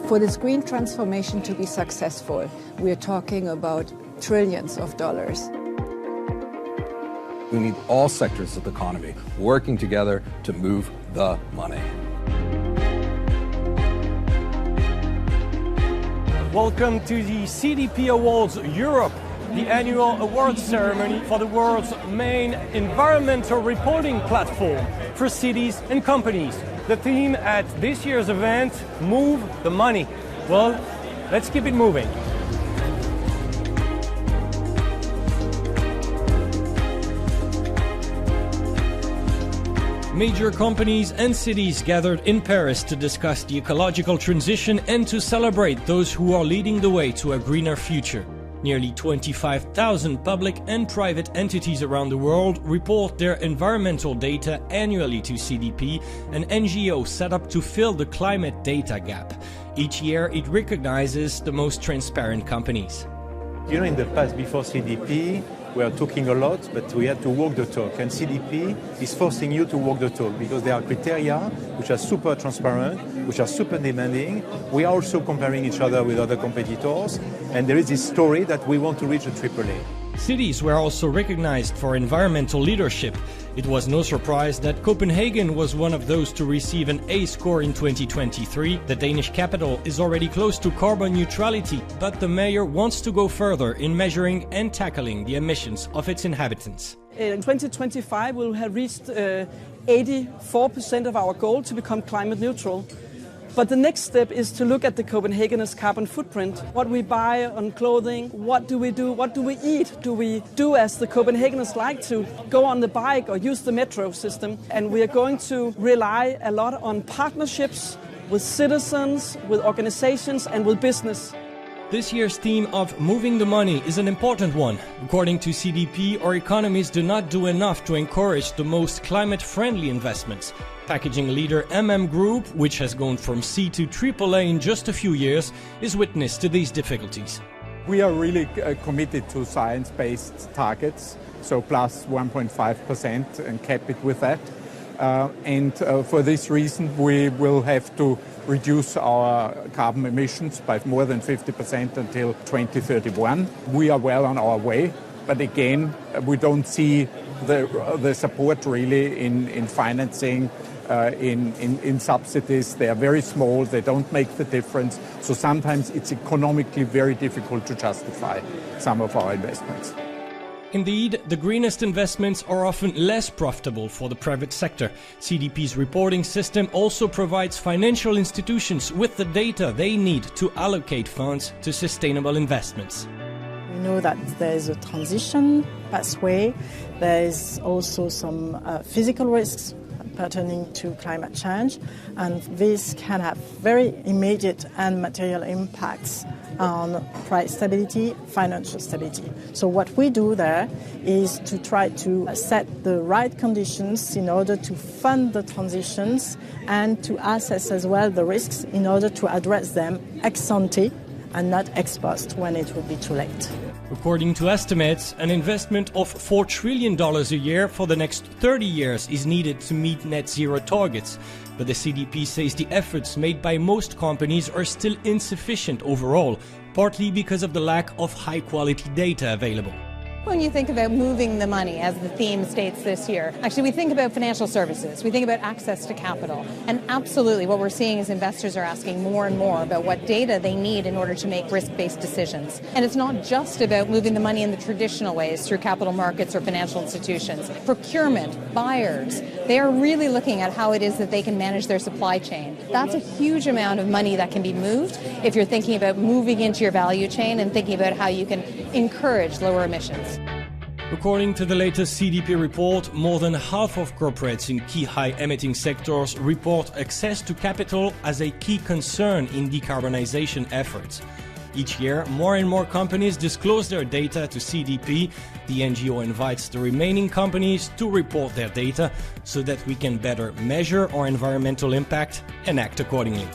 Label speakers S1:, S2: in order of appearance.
S1: For this green transformation to be successful, we are talking about trillions of dollars.
S2: We need all sectors of the economy working together to move the money.
S3: Welcome to the CDP Awards Europe, the annual awards ceremony for the world's main environmental reporting platform for cities and companies. The theme at this year's event, Move the Money. Well, let's keep it moving. Major companies and cities gathered in Paris to discuss the ecological transition and to celebrate those who are leading the way to a greener future. Nearly 25,000 public and private entities around the world report their environmental data annually to CDP, an NGO set up to fill the climate data gap. Each year it recognizes the most transparent companies.
S4: You know, in the past, before CDP, we are talking a lot, but we had to walk the talk. And CDP is forcing you to walk the talk because there are criteria which are super transparent, which are super demanding. We are also comparing each other with other competitors. And there is this story that we want to reach a AAA.
S3: Cities were also recognized for environmental leadership. It was no surprise that Copenhagen was one of those to receive an A score in 2023. The Danish capital is already close to carbon neutrality, but the mayor wants to go further in measuring and tackling the emissions of its inhabitants.
S5: In 2025, we'll have reached 84% of our goal to become climate neutral. But the next step is to look at the Copenhageners' carbon footprint. What we buy on clothing, what do we do, what do we eat? Do we do as the Copenhageners like to, go on the bike or use the metro system? And we are going to rely a lot on partnerships with citizens, with organizations and with business.
S3: This year's theme of moving the money is an important one. According to CDP, our economies do not do enough to encourage the most climate-friendly investments. Packaging leader Group, which has gone from C to AAA in just a few years, is witness to these difficulties.
S6: We are really committed to science-based targets, so plus 1.5% and cap it with that. For this reason, we will have to reduce our carbon emissions by more than 50% until 2031. We are well on our way, but again, we don't see the support really in financing, in subsidies. They are very small, they don't make the difference. So sometimes it's economically very difficult to justify some of our investments.
S3: Indeed, the greenest investments are often less profitable for the private sector. CDP's reporting system also provides financial institutions with the data they need to allocate funds to sustainable investments.
S7: We know that there is a transition pathway. There is also some physical risks pertaining to climate change, and this can have very immediate and material impacts on price stability, financial stability. So what we do there is to try to set the right conditions in order to fund the transitions and to assess as well the risks in order to address them ex ante and not ex post when it will be too late.
S3: According to estimates, an investment of $4 trillion a year for the next 30 years is needed to meet net zero targets. But the CDP says the efforts made by most companies are still insufficient overall, partly because of the lack of high-quality data available.
S8: When you think about moving the money, as the theme states this year, actually we think about financial services, we think about access to capital, and absolutely what we're seeing is investors are asking more and more about what data they need in order to make risk-based decisions. And it's not just about moving the money in the traditional ways through capital markets or financial institutions. Procurement, buyers, they are really looking at how it is that they can manage their supply chain. That's a huge amount of money that can be moved if you're thinking about moving into your value chain and thinking about how you can encourage lower emissions.
S3: According to the latest CDP report, more than half of corporates in key high-emitting sectors report access to capital as a key concern in decarbonization efforts. Each year, more and more companies disclose their data to CDP. The NGO invites the remaining companies to report their data so that we can better measure our environmental impact and act accordingly.